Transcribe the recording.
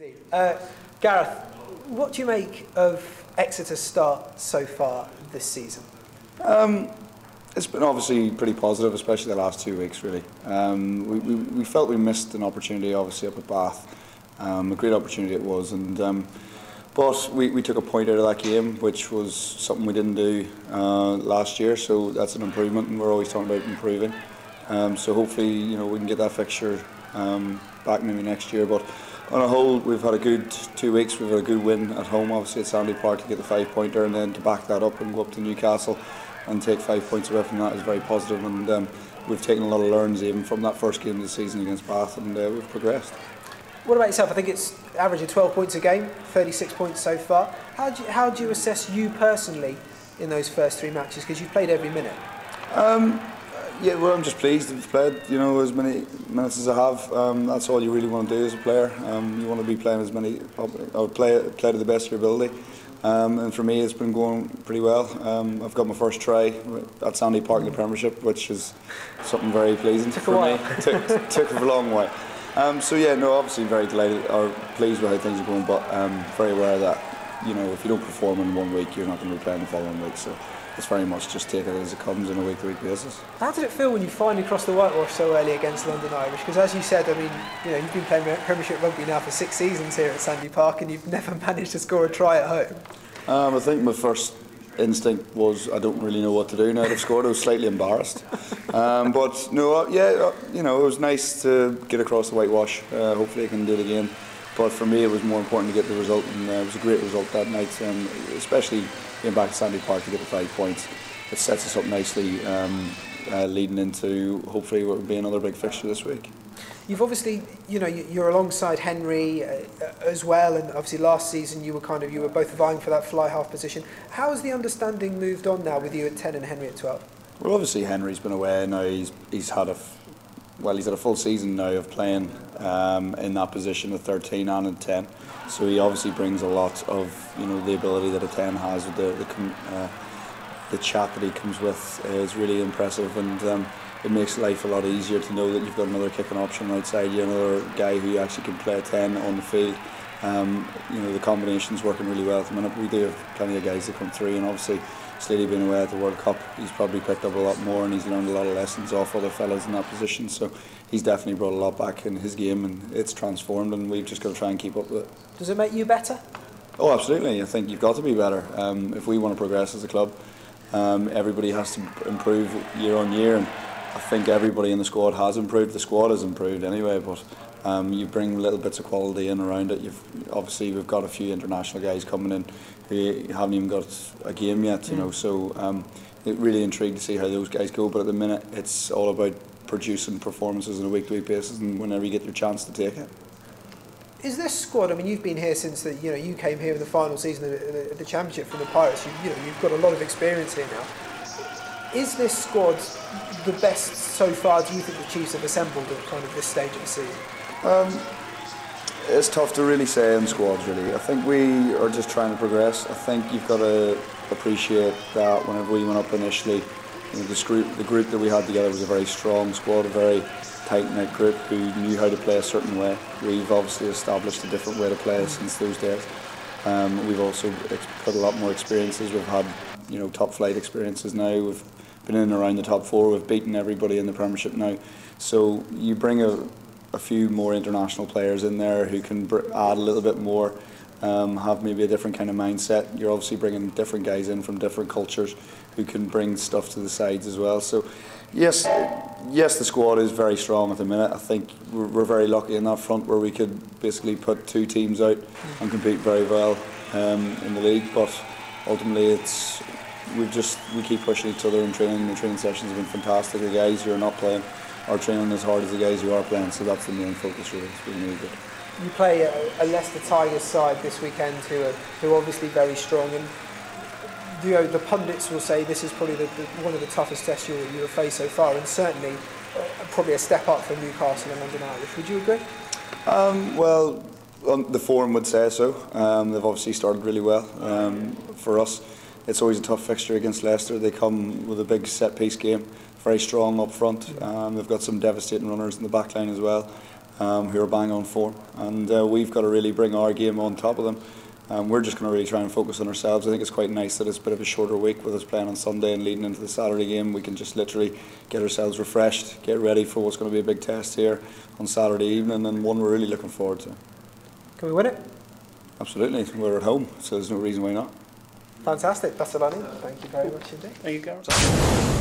Indeed. Gareth, what do you make of Exeter's start so far this season? It's been obviously pretty positive, especially the last 2 weeks, really. We felt we missed an opportunity, obviously, up at Bath. A great opportunity it was, but we took a point out of that game, which was something we didn't do last year, so that's an improvement, and we're always talking about improving. So hopefully, we can get that fixture back maybe next year. But on a whole, we've had a good 2 weeks. We've had a good win at home, obviously, at Sandy Park to get the 5-pointer, and then to back that up and go up to Newcastle and take 5 points away from that is very positive. And we've taken a lot of learns even from that first game of the season against Bath, and we've progressed. What about yourself? I think it's averaging 12 points a game, 36 points so far. How do you assess you personally in those first 3 matches? Because you've played every minute. Yeah, well, I'm just pleased to have played, as many minutes as I have. That's all you really want to do as a player. You want to be playing as many, or play to the best of your ability. And for me, it's been going pretty well. I've got my first try at Sandy Park in the Premiership, which is something very pleasing for me. Took a long way. So yeah, no, obviously very delighted or pleased with how things are going, but very aware that if you don't perform in 1 week, you're not going to be playing the following week. So it's very much just take it as it comes on a week-to-week basis. How did it feel when you finally crossed the whitewash so early against London Irish? Because as you said, you've been playing Premiership rugby now for 6 seasons here at Sandy Park, and you've never managed to score a try at home. I think my first instinct was I don't really know what to do now they've scored. I was slightly embarrassed, but no, it was nice to get across the whitewash. Hopefully I can do it again, but for me it was more important to get the result, and it was a great result that night, especially getting back to Sandy Park to get the 5 points. It sets us up nicely leading into hopefully what will be another big fixture this week. You've obviously, you're alongside Henry as well, and obviously last season you were both vying for that fly half position. How has the understanding moved on now with you at 10 and Henry at 12? Well, obviously Henry's been away now. He's had a full season now of playing in that position at 13 and at 10. So he obviously brings a lot of the ability that a 10 has. With the chat that he comes with is really impressive, and it makes life a lot easier to know that you've got another kicking option outside you, another guy who actually can play a 10 on the field. The combination's working really well at the minute. We do have plenty of guys that come through, and obviously Slady being away at the World Cup, he's probably picked up a lot more, and he's learned a lot of lessons off other fellas in that position. So he's definitely brought a lot back in his game, and it's transformed, and we've just got to try and keep up with it. Does it make you better? Oh, absolutely. I think you've got to be better. If we want to progress as a club, everybody has to improve year on year, and I think everybody in the squad has improved. The squad has improved anyway, but you bring little bits of quality in around it. Obviously we've got a few international guys coming in who haven't even got a game yet, so it really intrigued to see how those guys go. But at the minute, it's all about producing performances on a week-to-week basis, and whenever you get your chance to take it. Is this squad? I mean, you've been here since you came here in the final season of the Championship from the Pirates. You've got a lot of experience here now. Is this squad the best so far, do you think, the Chiefs have assembled at kind of this stage of the season? It's tough to really say in squads, really. I think we are just trying to progress. I think you've got to appreciate that whenever we went up initially, the group that we had together was a very strong squad, a very tight-knit group who knew how to play a certain way. We've obviously established a different way to play since those days. We've also put a lot more experiences. We've had top flight experiences now. We've been in and around the top 4. We've beaten everybody in the Premiership now. So you bring a few more international players in there who can add a little bit more, have maybe a different kind of mindset. You're obviously bringing different guys in from different cultures who can bring stuff to the sides as well. So yes, the squad is very strong at the minute. I think we're very lucky in that front where we could basically put 2 teams out and compete very well in the league. But ultimately, we keep pushing each other in training. The training sessions have been fantastic. The guys who are not playing are training as hard as the guys who are playing, so that's the main focus really. It's been really good. You play a Leicester Tigers side this weekend who are obviously very strong, and the pundits will say this is probably one of the toughest tests you will face so far, and certainly probably a step up from Newcastle and London Irish. Would you agree? Well, the forum would say so. They've obviously started really well. For us, it's always a tough fixture against Leicester. They come with a big set-piece game, very strong up front. They've got some devastating runners in the back line as well. who are bang on form, and we've got to really bring our game on top of them. We're just going to really try and focus on ourselves. I think it's quite nice that it's a bit of a shorter week with us playing on Sunday and leading into the Saturday game. We can just literally get ourselves refreshed, get ready for what's going to be a big test here on Saturday evening, and one we're really looking forward to. Can we win it? Absolutely. We're at home, so there's no reason why not. Fantastic. That's all I need. Thank you very much indeed. Thank you, Gareth.